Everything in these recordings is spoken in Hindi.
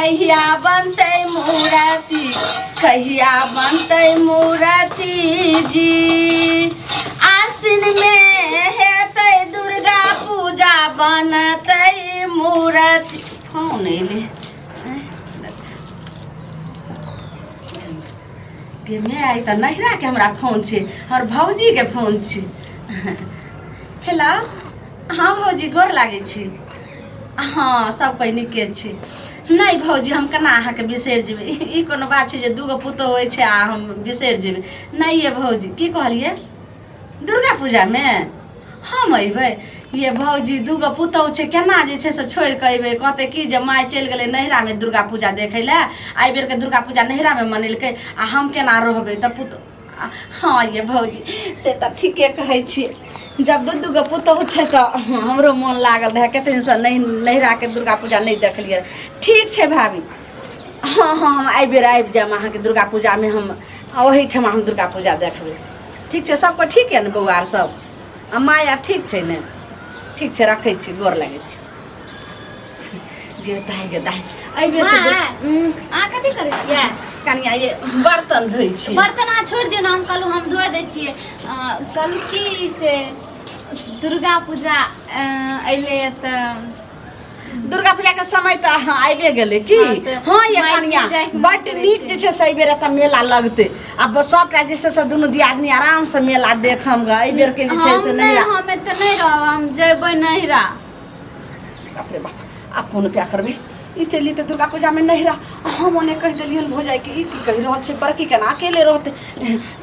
कहिया बनते मूर्ति कहिया बनते मूर्ति जी आसिन में हेते दुर्गा पूजा बनते मूर्ति फोन एले में आई तो नहिरा के हमरा फोन छे और भौजी के फोन छे हेलो हाँ भौजी गोर लागे छी हाँ सब कोई निके छे नहीं भौजी हम केना अहाँके बिसरि जेबै ई कोनो बात छै जे दूगो पुतौह होइ छै आ हम बिसरि जेबै नहीं ये भौजी की कहलिए दुर्गा पूजा में हम अइबै ये भौजी दूगो पुतौह छै केना जे छै से छोड़ि कऽ अइबै कहते कि जे माय चलि गेलै नहिरा में दुर्गा पूजा देखै लए एहि बेर के दुर्गा पूजा नहिरा में मनेलकै आ हम केना रहबै तऽ पुतौह हाँ ये भौजी से तऽ ठीके कहै छियै जब दूगो पुतौह छै तऽ हमरो मोन लागल रहे कते दिन से नहिरा के दुर्गा पूजा नहीं देखलिए ठीक छै भाभी हाँ हाँ हम एहि बेर आबि जायब अहाँके दुर्गा पूजा में हम ओहीठाम हम दुर्गा पूजा देखबै ठीक छै सबको ठीक है ने बौआ आर सब आ माय आर ठीक छै ने ठीक छै रखै छी गोर लागै छी गे दाइ एहि बेर अहाँ कथी करै छियै कनिया ये बर्तन धोइ छी बर्तन अहाँ छोड़ि दियौ ने हम कहलहुँ हम धोइ दै छियै कहलहुँ कि से दुर्गा पूजा अइले तऽ दुर्गा पूजा के समय तो आबे गेले की हाँ ये कनिया बड नीक जे छै से एहि बेर एतऽ मेला लगते अब सबटा जे छै से दुनू दियादनी आराम से मेला देखम ग एहि बेर के जे छै से नहीं हम एतऽ नहीं रहब हम जेबै नहिरा बाप रे बाप आप फोन पे करबे ई चली तो दुर्गा पूजा में नहिरा हम ओने कह देलियन भौजाई के ई की कहि रहल छै बड़की केना अकेले रहते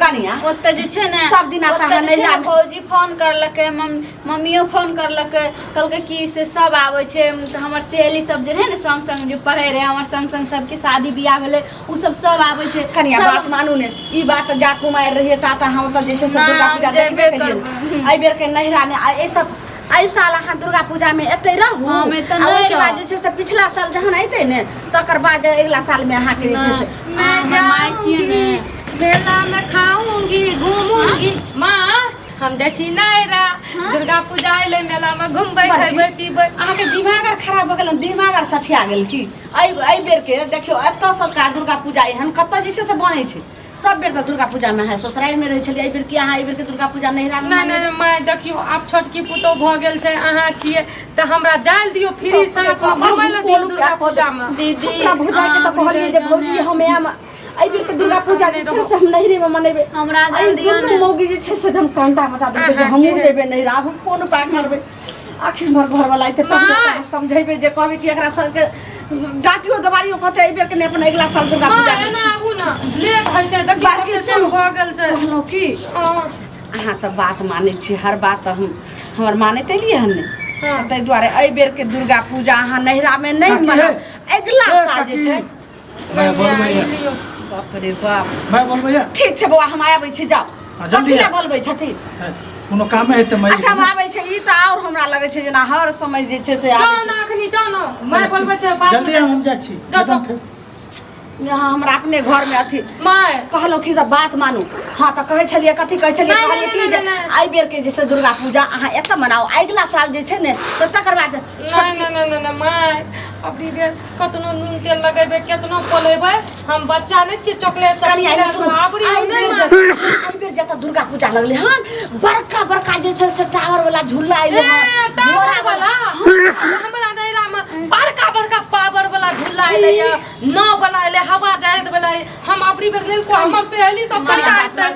कनिया ओतऽ जे छै ने सब दिन आता है नहिरा भौजी फोन करलकै मम्मियो फोन करलकै कहलकै कि से सब आबै छै हमर सहेली सब जे रहै ने संग संग जे पढ़ै रहे हमर संग संग सबके शादी बियाह भेलै उ सब आबै छै कनिया बात मानू ने ई बात जा कुमार रहिए ता हम ओतऽ जे छै से दुर्गा पूजा देखबे करिए एहि बेर के नहिरा ने ए सब एहि साल अहाँ दुर्गा पूजा में एते रहू हम एतऽ नहीं रहब बाद जे छै से पिछला साल जहन अइते ने तकर बाद अगला साल में अहाँ के जे छै से मैं जाऊंगी मेला में खाऊंगी घूमूंगी माँ हम जाइ छी नहिरा दुर्गा पूजा अइले मेला में घूमबै खइबै पीबै अहाँ के दिमाग आर खराब भ गेल दिमाग आर सठिया गेल की एहि बेर के देखियो एतऽ सबका दुर्गा पूजा एहन कतऽ जे छै से बनै छै सब बेर तऽ दुर्गा पूजा में है ससुराल में रहै छलिए एहि बेर की अहाँ एहि बेर के दुर्गा पूजा नहिरा में नहीं माय देखियो आब छोटकी पुतौह भ गेल छै अहाँ छियै तऽ हमरा जाल दियो फ्री साथ में घुमै लए दियो दुर्गा पूजा में दीदी हमरा भौजाई के तऽ कहलिए जे भौजी हम आयम एहि बेर के दुर्गा पूजा जे छै से हम नहिरे में मनेबै हमरा जल्दी दुनू मौगी जे छै से एकदम कांटा मचा देबै जे हमहूँ जेबै नहिरा आब हम कोन उपाय करबै आखिर हमर घर वाला एते तब समझेबै जे कहबै कि एकरा सबके डाटियो दबारियो कहते एहि बेर के ने अपन अगला साल दुर्गा पूजा एना आगू ना लेट होइ छै देखियो कते टाइम भ गेल छै कहलहुँ की अहाँ तऽ बात मानै छी हर बात हमर मानैत एलियै हन ने ताहि दुआरे एहि बेर के दुर्गा पूजा अहाँ नहिरा में नहीं मनाउ अगला साल जे छै बाप रे बाप मैं बोलबैया ठीक छै बौआ हम आबै छी जाओ जल्दी बोलबै छथिन कोनो काम है त मैं अच्छा हम आबै छै ई तऽ और हमरा लगै छै जेना हर समय जे छै से आबै जाओ ना अखनी जाओ ना मैं बोलबै छै बात जल्दी हम जा छी यहाँ हमरा अपने घर में अथी माय कहलो कि सब बात मानू हाँ तो कहे छलिए कथी कहे छलिए कहलिए कि जे एहि बेर के जैसे दुर्गा पूजा अहाँ एतऽ मनाओ अगला साल जे छै ने तो तकर बाद नहीं माय अभी बेर कतनो नून तेल लगेबे केतनो पोलेबे हम बच्चा नहीं छी चॉकलेट सब आबरी नहीं एहि बेर जतऽ दुर्गा पूजा लगले हन बड़का जे छै से टावर वाला झूला आइले हन टावर वाला हमरा नैरा में बड़का पावर वाला झूला आइले या नाव वाला आइले हवा जायत वाला हम अबरी बेर लेल को हमर सहेली सब चलता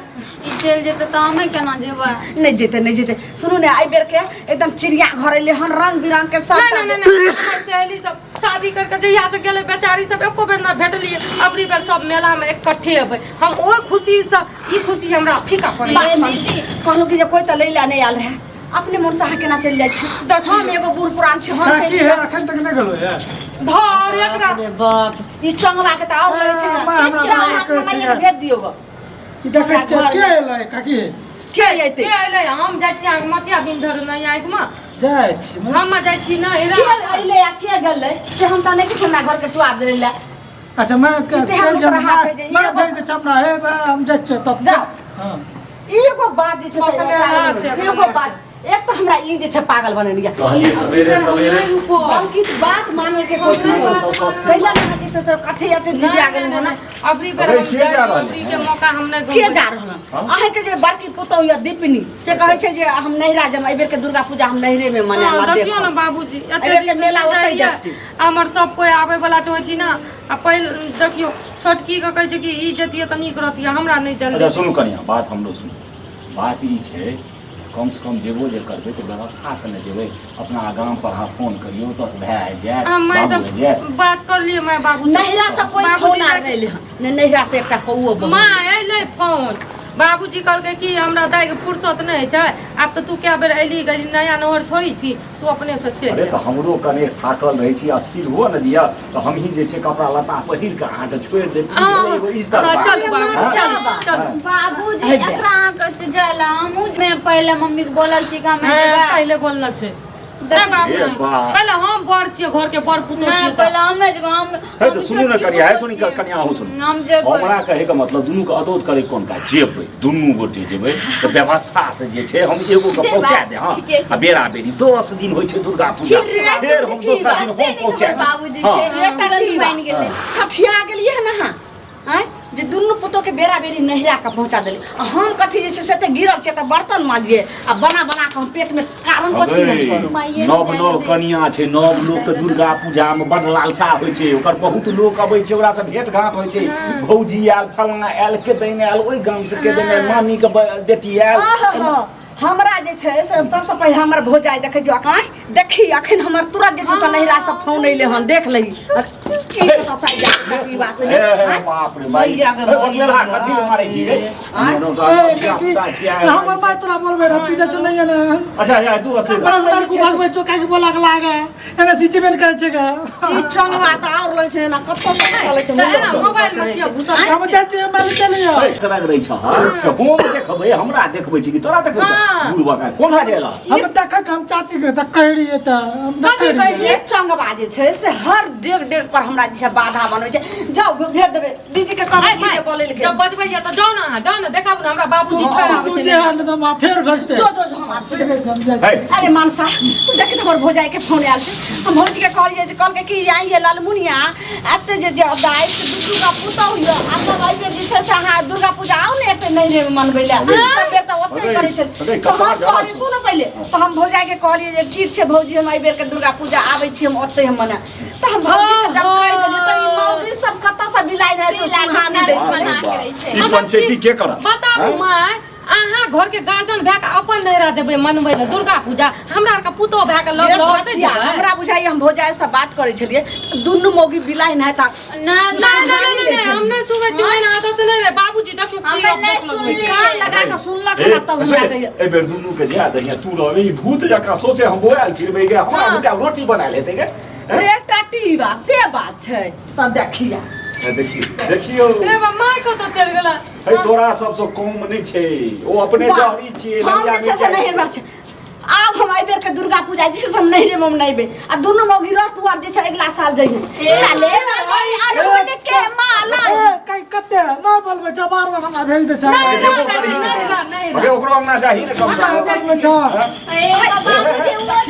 चल जेते त हमें केना जेबै नहीं जेते सुनू ने एहि बेर के एकदम चिड़िया घर अइले हन रंग बिरंग के सब नहीं सहेली सब शादी करके जहिया से गेले बेचारी सब एको बेर ना भेटलिए अबरी बेर सब मेला में इकट्ठे हेबै हम ओ खुशी से ई खुशी हमरा फीका पड़े दीदी कहलो कि जे कोई त लैला नहीं आयल रहे अपने मन से अहाँ केना चल जाइ छी हम एगो बूढ़ पुरान छी हम चल है अखन तक नहीं गेलो यार धर एकरा अरे बाप ई चंगवा के त और लगे छै ना भेज दियो गो ई देखे के एलै काकी के आइते के अइले हम जाइ छी मतिया बिंधर नहीं आइक में जाय छी हम जाइ छी ना के अइले आ के गेलै से हम त नहीं कि हमरा घर के टुआ देले अच्छा मैं गई तो चमड़ा है हम जा तब जाओ हां एगो बात जे छै एगो बात एक तो हमरा ई जे छै पागल बनलिया कहलिए सवेरे सवेरे बाकी बात मानल के कोशिश करो कैला ना जैसे सब कथे आते जीव आ गेल हो ना अबरी बेर हम अबरी के मौका हम नहीं के जा रहल अहे के जे बड़की पुतौ या दीपनी से कहै छै जे हम नहिरा जम एबेर के दुर्गा पूजा हम नहिरे में मनाला देखियो ना बाबूजी एबेर के मेला ओतै देखती हमर सब कोई आवे वाला छै छी ना आ पहले देखियो छोटकी के कहै छै कि ई जतिए त नीक रहतिए हमरा नहीं जल्दी अच्छा सुनू कनिया बात हमरो सुनू बात ई छै कम से कम जेबो जे करबै तो व्यवस्था से न जेबै अपना गांव पर अहाँ फोन करियो तो से भाई जाय मैं बाबू सब जाय बात कर लिए मैं बाबू नहिरा से कोई फोन आ गेल है नहिरा से एकटा कौओ माँ अइले फोन बाबूजी कहलकै कि हमरा दाई के फुर्सत नहीं छै आब तो तू क्या बेर अइली गली नया नहर थोड़ी छी तू अपने से चल अरे तो हमरो कने थाकल रहै छी अस्थिर हो न दिया तो हम ही जे छै कपड़ा लत्ता पहिर के अहाँ के छोड़ दे चल चल बाबूजी एकरा अहाँके जाला हमहूँ में पहले मम्मी के बोलल छी कि हमें पहले बोलना छै पहले हम बड़ छियै घर के बड़ पुतौ छियै पहले हमें जब हम है तो सुनू न करिया है सुनी कनिया हो सुन हम जेबै हमरा कहे के मतलब दुनू के अदोद करे कोन का जेबै दुनू गोटे जेबै तो व्यवस्था से जे छै हम एगो के पहुंचा दे हां आ बेरा बेरी 10 दिन होय छै दुर्गा पूजा फिर हम दोसर दिन हम पहुंचा बाबूजी से एकटा चीज बन गेलै सठिया गेलिए ना हैं जे दुनू पुतो के बेरा बेरी नहिरा के पहुंचा देली हम कथी जे से ते गिरल छै त बर्तन माजिए आ बना बना के हम पेट में कारण कथी नहीं करू नव नव कनिया छै नव लोक के दुर्गा पूजा में बड़ लालसा होय छै ओकर बहुत लोक अबै छै ओकरा से भेंट घाट होय छै भौजी आयल फलना आयल के दिन आयल ओइ गांव से के दिन मामी के बेटी आयल हमरा जे छै से सबसे पहिले हमर भौजाई देखै जो आकाई देखी अखन हमर तुरंत जे छै से नहिरा से फोन अइले हन देख लही की पता साइ जा कटीवा से बाप रे भाई बकलेला कथी मारै छी रे हमर माय तोरा बोलबे रे तू जे छ नहीं ना अच्छा या तू अस्ते बार को भागबे चोका के बोला के लागे एने सिचुएशन करे छै गा ई चंगवा त और लय छै ना कत्तो से चले छै मोबाइल में किया घुसा हम जा छी माल चलियो करा के रहै छ हम देखबै हमरा देखबै छी कि तोरा देखबै बुढ़वा का कोन हा जेला हम देखक हम चाची के देख कहि रही त हम देख रही ये चंगवा जे छै से हर डेग डेग पर हमरा जे छै बाधा बनबै छै जाओ भेज देबै दीदी के कहै की बोलै ले जब बजबै या त जाओ ना देखाबू ना हमरा बाबूजी छोड़ा आबै तू छै जे हाल त मा फेर भजते जो जो हम अरे मानसा तू देख हमर भौजाई के फोन आयल छै हम भौजी के कहलिए जे कहलके कि आई ये लालमुनिया एते जे दाई से दुर्गा पूजा होइया आ सब आई जे छै से हां दुर्गा पूजा आउ ने एते नहीं रे मनबै ले सब बेर त ओते करै छै तो हम कहलिए सुनो पहले तो हम भौजाई के कहलिए जे ठीक छै भौजी हम आई बेर के दुर्गा पूजा आबै छी हम ओते हम मना तो हम भौजी के जब कहि देलिए त ई मौगी सब कत्ता से बिलाइ है तो सुहानी दै छै बना के रहै छै की पंचायती के करत बताबू माय अहाँ घर के गार्जियन भए के अपन नहिरा जेबै मनबै ले दुर्गा पूजा हमरा आर के पुतो भए के लग लगते जेबै हमरा बुझाइ हम भौजाई से बात करै छलिए दुनु मौगी बिलाइ नहि त नहीं हम नहीं सुनै छी ना आदत नहीं रे बाबूजी देखियो की हम नहीं सुनली कान लगा के सुनलक ना तब हमरा कहिए ए बेर दुनू के जा दहिया तू रहबे ई भूत जका सोचे हम बोयल फिरबै गे हमरा बेटा रोटी बना लेते गे एकटा टीवा से बात छै तब देखिया देखियो ए माय को तो चल गेला ए तोरा सबसे कम नहीं छै ओ अपने जहरी छिए हम जे छै नहीं मर छै आब हम आई बेर के दुर्गा पूजा जे हम नहीं रे मनाइबे आ दुनु मौगी रह तू आर जे छै अगला साल जइहे ले अरे के माला कई कते ना बोलबे जबार में हमरा भेज दे नहीं अरे ओकरो ना चाही ने कम छ ए बाबूजी